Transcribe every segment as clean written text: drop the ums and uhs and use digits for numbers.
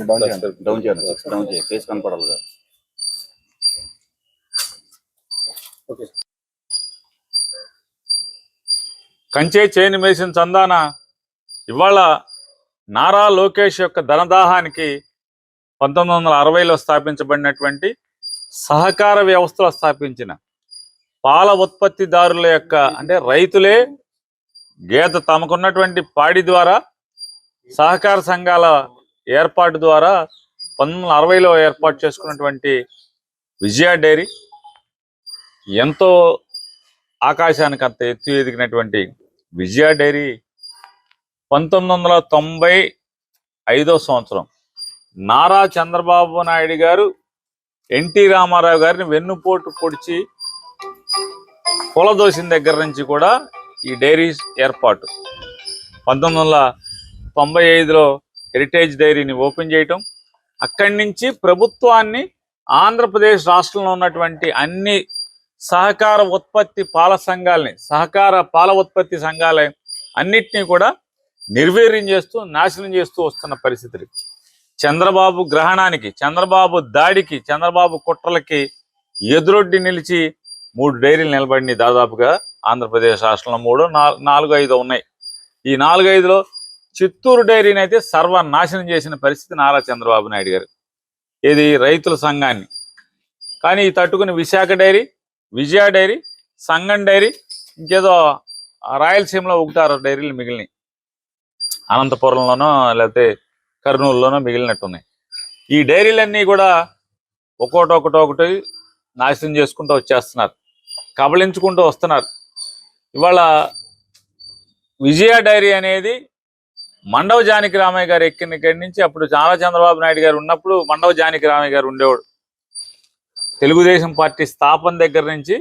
Down చేయండి, down చేయండి, face కనపడాలి కదా. కంచే చేని మేసిన చందాన ఇవాళ నారా లోకేష్ యొక్క ధనదాహానికి 1960లో స్థాపించబడినటువంటి సహకార వ్యవస్థలో స్థాపించిన పాల ఉత్పత్తిదారుల యొక్క అంటే రైతులే గేదె తమకున్నటువంటి పాడి ద్వారా సహకార సంఘాల ఏర్పాటు ద్వారా 1960లో ఏర్పాటు చేసుకున్నటువంటి విజయ డైరీ ఎంతో ఆకాశానికి అంత ఎత్తు ఎదిగినటువంటి విజయ డైరీ 1995వ సంవత్సరం నారా చంద్రబాబు నాయుడు గారు ఎన్టీ రామారావు గారిని వెన్నుపోటు పొడిచి కూలదోసిన దగ్గర నుంచి కూడా ఈ డైరీ ఏర్పాటు. 1995లో హెరిటేజ్ డైరీని ఓపెన్ చేయటం, అక్కడి నుంచి ప్రభుత్వాన్ని ఆంధ్రప్రదేశ్ రాష్ట్రంలో ఉన్నటువంటి అన్ని సహకార ఉత్పత్తి పాల సంఘాలని, సహకార పాల ఉత్పత్తి సంఘాల అన్నిటినీ కూడా నిర్వీర్యం చేస్తూ నాశనం చేస్తూ వస్తున్న పరిస్థితులు. చంద్రబాబు గ్రహణానికి, చంద్రబాబు దాడికి, చంద్రబాబు కుట్రలకి ఎదురొడ్డి నిలిచి 3 డైరీలు నిలబడినాయి. దాదాపుగా ఆంధ్రప్రదేశ్ రాష్ట్రంలో 3, 4, 5 ఉన్నాయి. ఈ 4, 5లో చిత్తూరు డైరీని అయితే సర్వనాశనం చేసిన పరిస్థితి నారా చంద్రబాబు నాయుడు గారు, ఇది రైతుల సంఘాన్ని. కానీ ఈ తట్టుకుని విశాఖ డైరీ, విజయ డైరీ, సంగం డైరీ, ఇంకేదో రాయలసీమలో 1-6 డైరీలు మిగిలినాయి. అనంతపురంలోనో లేకపోతే కర్నూలులోనో మిగిలినట్టున్నాయి. ఈ డైరీలన్నీ కూడా ఒక్కొక్కటి నాశనం చేసుకుంటూ వచ్చేస్తున్నారు, కబళించుకుంటూ వస్తున్నారు. ఇవాళ విజయ డైరీ అనేది మండవ జానకి రామయ్య గారు ఎక్కిన ఇక్కడి నుంచి, అప్పుడు నారా చంద్రబాబు నాయుడు గారు ఉన్నప్పుడు మండవ జానకి రామయ్య గారు ఉండేవాడు. తెలుగుదేశం పార్టీ స్థాపన దగ్గర నుంచి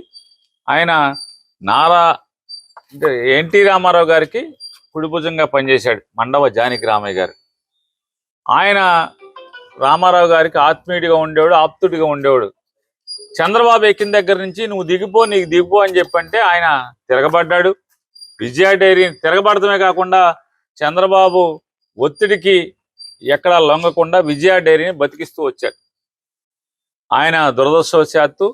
ఆయన ఎన్టీ రామారావు గారికి కుడిభుజంగా పనిచేశాడు మండవ జానకి రామయ్య గారు. ఆయన రామారావు గారికి ఆత్మీయుడిగా ఉండేవాడు, ఆప్తుడిగా ఉండేవాడు. చంద్రబాబు ఎక్కిన దగ్గర నుంచి నువ్వు నీకు దిగిపో అని చెప్పంటే ఆయన తిరగబడ్డాడు. విజయ డైరీని తిరగబడటమే కాకుండా చంద్రబాబు ఒత్తిడికి ఎక్కడా లొంగకుండా విజయ డైరీని బతికిస్తూ వచ్చాడు. ఆయన దురదృష్టవశాత్తు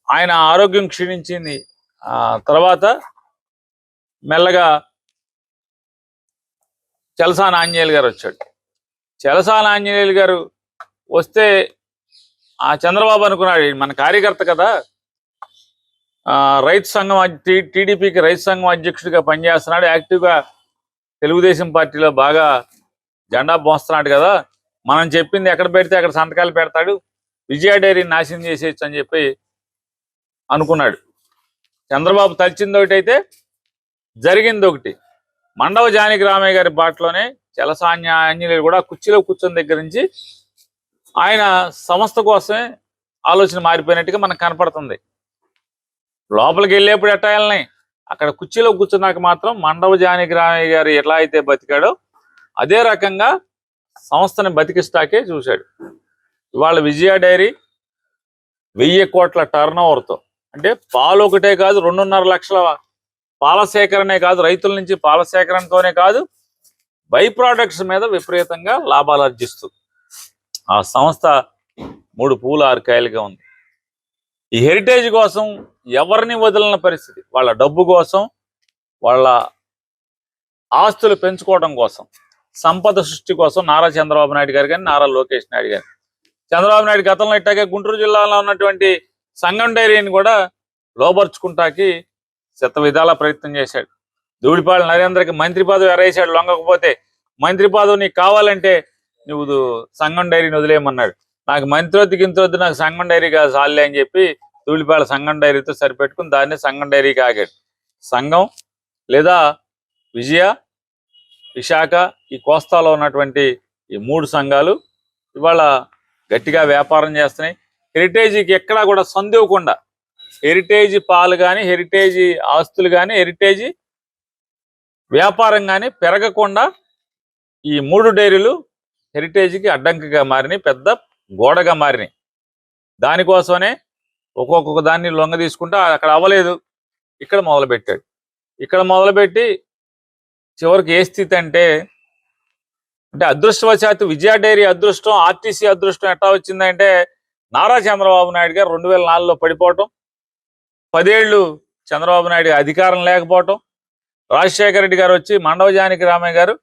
ఆయన ఆరోగ్యం క్షీణించింది. తర్వాత మెల్లగా చలసాని ఆంజనేయులు గారు వచ్చాడు. చలసాని ఆంజనేయులు గారు వస్తే ఆ చంద్రబాబు అనుకున్నాడు, మన కార్యకర్త కదా, రైతు సంఘం టీడీపీకి రైతు సంఘం అధ్యక్షుడిగా పనిచేస్తున్నాడు, యాక్టివ్గా తెలుగుదేశం పార్టీలో బాగా జెండా మోస్తున్నాడు కదా, మనం చెప్పింది ఎక్కడ పెడితే అక్కడ సంతకాలు పెడతాడు, విజయ డైరీని నాశనం చేసేయచ్చు అని చెప్పి అనుకున్నాడు. చంద్రబాబు తలిచింది ఒకటి అయితే జరిగింది ఒకటి. మండవ జానకి రామయ్య గారి బాటలోనే చలసాని ఆంజనేయులు కూడా కుర్చీలో కూర్చొని దగ్గర నుంచి ఆయన సంస్థ కోసమే ఆలోచన మారిపోయినట్టుగా మనకు కనపడుతుంది. లోపలికి వెళ్ళేప్పుడు ఎట్టాయాలని అక్కడ కుర్చీలో కూర్చున్నాక మాత్రం మండవ జానకి రామయ్య గారు ఎట్లా అయితే బతికాడో అదే రకంగా సంస్థని బతికిస్తాకే చూశాడు. ఇవాళ విజయ డైరీ 1000 కోట్ల టర్నోవర్తో, అంటే పాలు ఒకటే కాదు, 2.5 లక్షల పాల సేకరణే కాదు, రైతుల నుంచి పాల సేకరణతోనే కాదు, బై ప్రోడక్ట్స్ మీద విపరీతంగా లాభాలు ఆర్జిస్తూ ఆ సంస్థ 3 పూలు 6 కాయలుగా ఉంది. ఈ హెరిటేజ్ కోసం ఎవరిని వదిలిన పరిస్థితి, వాళ్ళ డబ్బు కోసం, వాళ్ళ ఆస్తులు పెంచుకోవడం కోసం, సంపద సృష్టి కోసం నారా చంద్రబాబు నాయుడు గారు కానీ నారా లోకేష్ నాయుడు గారు. చంద్రబాబు నాయుడు గతంలో ఇట్టాగే గుంటూరు జిల్లాలో ఉన్నటువంటి సంగం డైరీని కూడా లోపరుచుకుంటాకి శత విధాల ప్రయత్నం చేశాడు. దూడిపాళ నరేంద్రకి మంత్రి పదవి ఎరేసాడు, లొంగకపోతే మంత్రి పదవి నీకు కావాలంటే నువ్వు సంగం డైరీని వదిలేయమన్నాడు. నాకు మంత్రి గింతొద్దు, నాకు సంగం డైరీ కాదు చాలే అని చెప్పి దూడిపాళ సంగం డైరీతో సరిపెట్టుకుని దాన్ని సంగం డైరీకి ఆగాడు. సంఘం లేదా విజయ, విశాఖ, ఈ కోస్తాలో ఉన్నటువంటి ఈ 3 సంఘాలు ఇవాళ గట్టిగా వ్యాపారం చేస్తున్నాయి. హెరిటేజీకి ఎక్కడా కూడా సందేవకుండా, హెరిటేజ్ పాలు కానీ, హెరిటేజ్ ఆస్తులు కానీ, హెరిటేజ్ వ్యాపారం కానీ పెరగకుండా ఈ 3 డైరీలు హెరిటేజ్కి అడ్డంకిగా మారినాయి, పెద్ద గోడగా మారినాయి. దానికోసమనే ఒక్కొక్క దాన్ని లొంగ తీసుకుంటా అక్కడ అవ్వలేదు, ఇక్కడ మొదలుపెట్టాడు. ఇక్కడ మొదలుపెట్టి చివరికి ఏ స్థితి అంటే అదృష్టవశాత్తు విజయ డైరీ అదృష్టం, ఆర్టీసీ అదృష్టం ఎట్లా వచ్చిందంటే నారా చంద్రబాబు నాయుడు గారు 2004లో పడిపోవటం, 10 ఏళ్ళు చంద్రబాబు నాయుడు అధికారం లేకపోవటం, రాజశేఖర రెడ్డి గారు వచ్చి మండవ జానకి రామయ్య గారు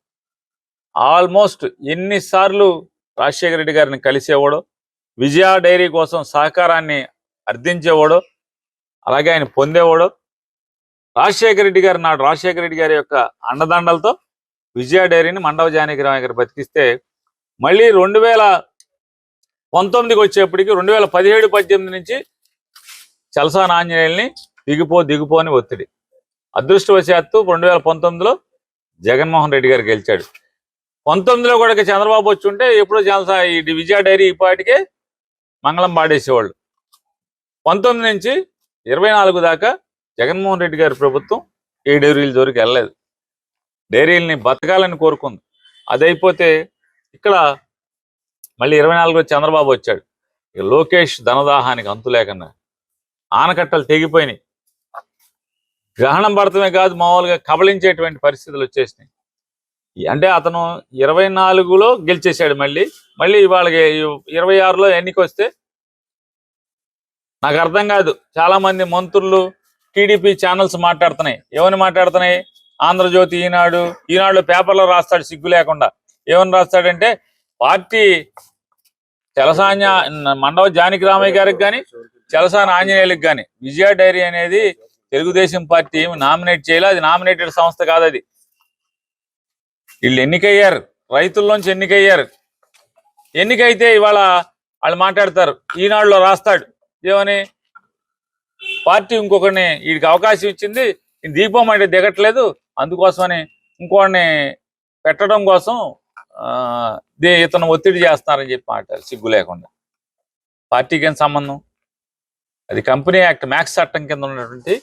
ఆల్మోస్ట్ ఎన్నిసార్లు రాజశేఖర రెడ్డి గారిని కలిసేవాడు, విజయ డైరీ కోసం సహకారాన్ని అర్థించేవాడు, అలాగే ఆయన పొందేవాడు. రాజశేఖర రెడ్డి గారి యొక్క అండదండలతో విజయ డైరీని మండవ జానకి రామయ్య గారు బతికిస్తే మళ్ళీ 2019కి వచ్చేప్పటికి 2017-18 నుంచి చలసాని ఆంజనేయుల్ని దిగిపో అని ఒత్తిడి. అదృష్టవశాత్తు 2019లో జగన్మోహన్ రెడ్డి గారు గెలిచాడు. 19లో కూడా చంద్రబాబు వచ్చి ఉంటే ఎప్పుడో ఈ విజయ డైరీ ఈ పాటికే మంగళం పాడేసేవాళ్ళు. 19 నుంచి 24 దాకా జగన్మోహన్ రెడ్డి గారి ప్రభుత్వం ఏ డైరీల జోలికి వెళ్ళలేదు. డైరీలని బతకాలని కోరుకుంది. అదైపోతే ఇక్కడ మళ్ళీ 24లో చంద్రబాబు వచ్చాడు. ఇక లోకేష్ ధనదాహానికి అంతు లేకన్నా ఆనకట్టలు తెగిపోయినాయి. గ్రహణం పడటమే కాదు, మామూలుగా కబళించేటువంటి పరిస్థితులు వచ్చేసినాయి. అంటే అతను 24లో గెలిచేశాడు. మళ్ళీ వాళ్ళకి 26లో ఎన్నిక వస్తే నాకు అర్థం కాదు. చాలా మంది మంత్రులు టీడీపీ ఛానల్స్ మాట్లాడుతున్నాయి. ఏమని మాట్లాడుతున్నాయి? ఆంధ్రజ్యోతి, ఈనాడులో పేపర్లో రాస్తాడు సిగ్గు లేకుండా. ఏమని రాస్తాడంటే పార్టీ చలసాని మండవ జానకి రామయ్య గారికి కానీ చలసాని ఆంజనేయులకు కానీ విజయ డైరీ అనేది తెలుగుదేశం పార్టీ ఏమి నామినేట్ చేయలేదు. అది నామినేటెడ్ సంస్థ కాదు. అది వీళ్ళు ఎన్నికయ్యారు, రైతుల్లోంచి ఎన్నికయ్యారు. ఎన్నికైతే ఇవాళ వాళ్ళు మాట్లాడతారు. ఈనాడులో రాస్తాడు ఏమని, పార్టీ ఇంకొకరిని వీడికి అవకాశం ఇచ్చింది, దీపం అంటే దిగట్లేదు, అందుకోసమని ఇంకోడిని పెట్టడం కోసం ఇతను ఒత్తిడి చేస్తున్నారని చెప్పి మాట్లాడారు సిగ్గు లేకుండా. పార్టీకి ఏం సంబంధం? అది కంపెనీ యాక్ట్ మ్యాక్స్ చట్టం కింద ఉన్నటువంటి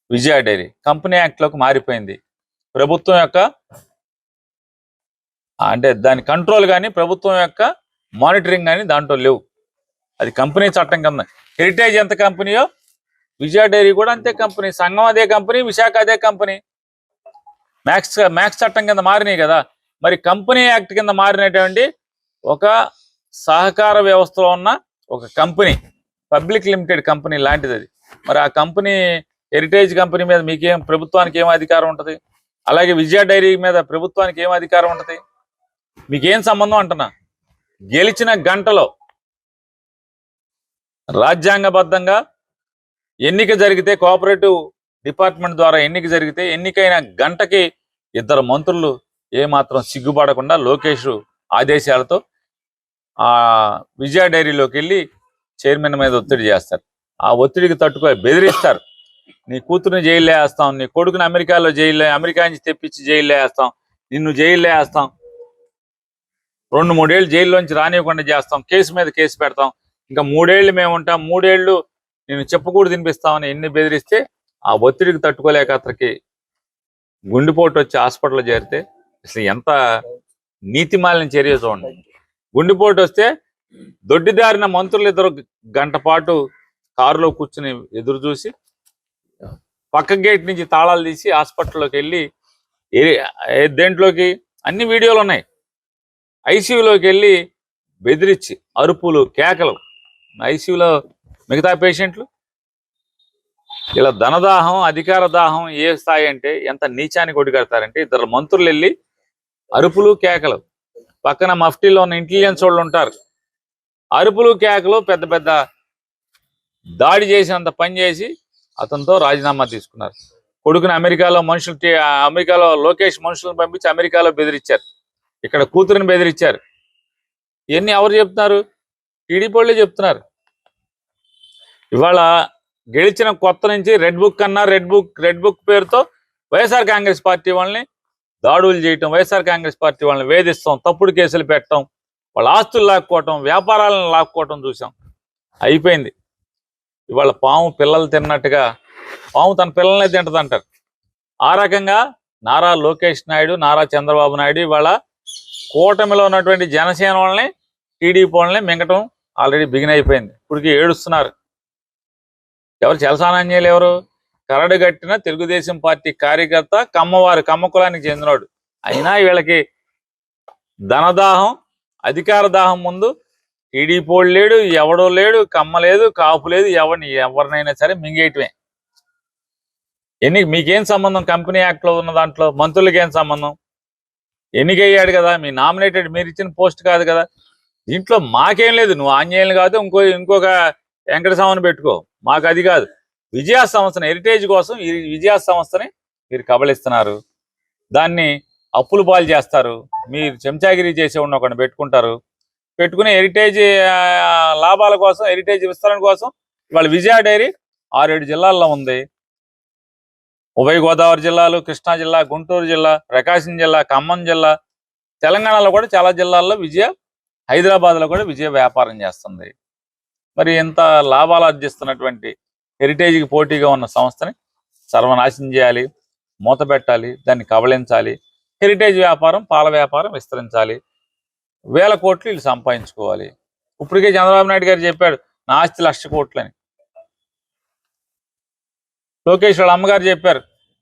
విజయ డైరీ కంపెనీ యాక్ట్లోకి మారిపోయింది. ప్రభుత్వం యొక్క దాని కంట్రోల్ కానీ ప్రభుత్వం యొక్క మానిటరింగ్ కానీ దాంట్లో లేవు. అది కంపెనీ చట్టం కింద. హెరిటేజ్ ఎంత కంపెనీయో విజయ డైరీ కూడా అంతే కంపెనీ. సంఘం అదే కంపెనీ, విశాఖ అదే కంపెనీ. మ్యాక్స్ చట్టం కింద మారినాయి కదా. మరి కంపెనీ యాక్ట్ కింద మారినటువంటి ఒక సహకార వ్యవస్థలో ఉన్న ఒక కంపెనీ, పబ్లిక్ లిమిటెడ్ కంపెనీ లాంటిది అది. మరి ఆ కంపెనీ హెరిటేజ్ కంపెనీ మీద ప్రభుత్వానికి ఏం అధికారం ఉంటుంది? అలాగే విజయ డైరీ మీద ప్రభుత్వానికి ఏం అధికారం ఉంటుంది? మీకేం సంబంధం అంటున్నా? గెలిచిన గంటలో రాజ్యాంగబద్ధంగా ఎన్నిక జరిగితే, కోఆపరేటివ్ డిపార్ట్మెంట్ ద్వారా ఎన్నిక జరిగితే, ఎన్నికైన గంటకి 2 మంత్రులు ఏమాత్రం సిగ్గుపడకుండా లోకేష్ ఆదేశాలతో ఆ విజయ డైరీలోకి వెళ్ళి చైర్మన్ మీద ఒత్తిడి చేస్తారు. ఆ ఒత్తిడికి బెదిరిస్తారు. నీ కూతురుని జైల్లో వేస్తాం, నీ కొడుకుని అమెరికా నుంచి తెప్పించి జైల్లో వేస్తాం, నిన్ను జైల్లో వేస్తాం, 2-3 ఏళ్ళు జైల్లోంచి రానివ్వకుండా చేస్తాం, కేసు మీద కేసు పెడతాం, ఇంకా 3 ఏళ్ళు మేము ఉంటాం, 3 ఏళ్ళు నేను చెప్పకూడదు తినిపిస్తామని ఎన్ని బెదిరిస్తే ఆ ఒత్తిడికి తట్టుకోలేక అతనికి గుండెపోటు వచ్చి హాస్పిటల్లో చేరితే అసలు ఎంత నీతిమాలిన చర్య చూడండి. గుండెపోటు వస్తే దొడ్డిదారిన మంత్రులు 2 గంట పాటు కారులో కూర్చుని ఎదురు చూసి పక్క గేట్ నుంచి తాళాలు తీసి హాస్పిటల్లోకి వెళ్ళి దేంట్లోకి అన్ని వీడియోలు ఉన్నాయి. ఐసీయూలోకి వెళ్ళి బెదిరించి అరుపులు, కేకలు. ఐసీయూలో మిగతా పేషెంట్లు ఇలా ధనదాహం, అధికార దాహం ఏ స్థాయి అంటే ఎంత నీచానికి ఒడిగడతారంటే 2 మంత్రులు వెళ్ళి అరుపులు, కేకలు. పక్కన మఫ్టీలో ఉన్న ఇంటెలిజెన్స్ వాళ్ళు ఉంటారు. అరుపులు, కేకలు, పెద్ద పెద్ద దాడి చేసినంత పని చేసి అతనితో రాజీనామా తీసుకున్నారు. కొడుకుని అమెరికాలో లోకేష్ మనుషులను పంపించి అమెరికాలో బెదిరించారు. ఇక్కడ కూతురుని బెదిరించారు. ఇవన్నీ ఎవరు చెప్తున్నారు? టీడీపీ వాళ్ళే చెప్తున్నారు. ఇవాళ గెలిచిన కొత్త నుంచి రెడ్ బుక్ అన్నా, రెడ్ బుక్ పేరుతో వైఎస్ఆర్ కాంగ్రెస్ పార్టీ వాళ్ళని దాడులు చేయటం, వైఎస్ఆర్ కాంగ్రెస్ పార్టీ వాళ్ళని వేధిస్తాం, తప్పుడు కేసులు పెట్టడం, వాళ్ళ ఆస్తులు లాక్కోవటం, వ్యాపారాలను లాక్కోవటం చూసాం. అయిపోయింది. ఇవాళ పాము పిల్లలు తిన్నట్టుగా పాము తన పిల్లలనే తింటదంటారు. ఆ రకంగా నారా లోకేష్ నాయుడు, నారా చంద్రబాబు నాయుడు ఇవాళ కూటమిలో ఉన్నటువంటి జనసేన వాళ్ళని, టీడీపీ వాళ్ళని మింగటం ఆల్రెడీ బిగిన్ అయిపోయింది. ఇప్పటికి ఏడుస్తున్నారు. ఎవరు? చలసాని ఆంజనేయులు ఎవరు? కరడుగట్టిన తెలుగుదేశం పార్టీ కార్యకర్త, కమ్మ కులానికి చెందినోడు. అయినా వీళ్ళకి ధనదాహం, అధికార దాహం ముందు టీడీపీ లేడు, ఎవడో లేడు, కమ్మ లేదు, కాపు లేదు, ఎవరినైనా సరే మింగేయటమే. మీకేం సంబంధం? కంపెనీ యాక్ట్ లో ఉన్న దాంట్లో మంత్రులకి ఏం సంబంధం? ఎన్నికయ్యాడు కదా, మీ నామినేటెడ్, మీరు ఇచ్చిన పోస్ట్ కాదు కదా. దీంట్లో మాకేం లేదు. నువ్వు ఆంజనేయులు కాదు, ఇంకొక వెంకటస్వామిని పెట్టుకో, మాకు అది కాదు. విజయ సంస్థని, హెరిటేజ్ కోసం ఈ విజయ సంస్థని మీరు కబళిస్తున్నారు. దాన్ని అప్పులు పాలు చేస్తారు. మీరు చెంచాగిరి చేసేవాడిని ఒకరిని పెట్టుకుని హెరిటేజ్ లాభాల కోసం, హెరిటేజ్ విస్తరణ కోసం ఇవాళ విజయ డైరీ 6-7 జిల్లాల్లో ఉంది. ఉభయ గోదావరి జిల్లాలు, కృష్ణా జిల్లా, గుంటూరు జిల్లా, ప్రకాశం జిల్లా, ఖమ్మం జిల్లా, తెలంగాణలో కూడా చాలా జిల్లాల్లో విజయ, హైదరాబాద్లో కూడా విజయ వ్యాపారం చేస్తుంది. మరి ఇంత లాభాలు ఆర్జిస్తున్నటువంటి హెరిటేజ్కి పోటీగా ఉన్న సంస్థని సర్వనాశనం చేయాలి, మూత పెట్టాలి, దాన్ని కబళించాలి. హెరిటేజ్ వ్యాపారం, పాల వ్యాపారం విస్తరించాలి. 1000 కోట్లు వీళ్ళు సంపాదించుకోవాలి. ఇప్పటికే చంద్రబాబు నాయుడు గారు చెప్పాడు, నా ఆస్తి 1,00,000 కోట్లని. లోకేష్ వాళ్ళ అమ్మగారు చెప్పారు,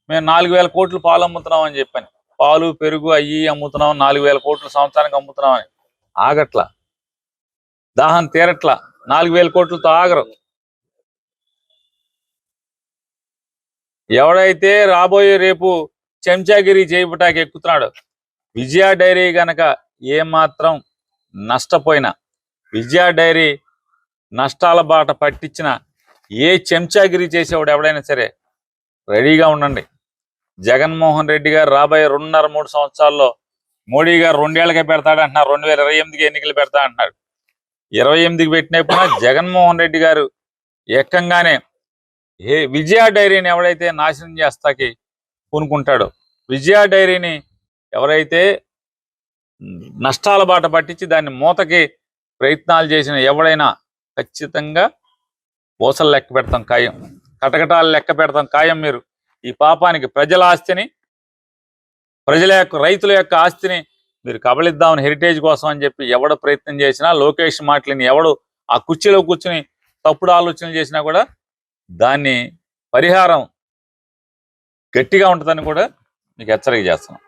మేము 4,000 కోట్లు పాలు అమ్ముతున్నాం అని చెప్పాను. పాలు, పెరుగు అయ్యి అమ్ముతున్నాం, 4,000 కోట్లు సంవత్సరానికి అమ్ముతున్నామని. ఆగట్లా, దాహం తీరట్లా, 4,000 కోట్లతో ఆగరు. ఎవడైతే రాబోయే రేపు చెంచాగిరి చేయబటాకి ఎక్కుతున్నాడు, విజయ డైరీ గనక ఏమాత్రం నష్టపోయినా, విజయ డైరీ నష్టాల బాట పట్టించిన ఏ చెంచాగిరి చేసేవాడు ఎవడైనా సరే రెడీగా ఉండండి. జగన్మోహన్ రెడ్డి గారు రాబోయే 2.5-3 సంవత్సరాల్లో మోడీ గారు 2 ఏళ్ళకే పెడతాడు అంటున్నారు, 2028కి ఎన్నికలు పెడతా అంటున్నాడు. 28కి పెట్టినప్పుడు జగన్మోహన్ రెడ్డి గారు ఏకంగానే విజయ డైరీని ఎవడైతే నాశనం చేస్తాకి పూనుకుంటాడో, విజయ డైరీని ఎవరైతే నష్టాల బాట పట్టించి దాన్ని మూతకి ప్రయత్నాలు చేసిన ఎవడైనా ఖచ్చితంగా పూసలు లెక్క పెడతాం ఖాయం, కటకటాలు లెక్క పెడతాం ఖాయం. మీరు ఈ పాపానికి ప్రజల ఆస్తిని, ప్రజల యొక్క, రైతుల యొక్క ఆస్తిని మీరు కబళిద్దామని హెరిటేజ్ కోసం అని చెప్పి ఎవడు ప్రయత్నం చేసినా, లోకేష్ మాటలని ఎవడు ఆ కుర్చీలో కూర్చుని తప్పుడు ఆలోచనలు చేసినా కూడా దాన్ని పరిహారం గట్టిగా ఉంటుందని కూడా మీకు హెచ్చరిక చేస్తున్నాం.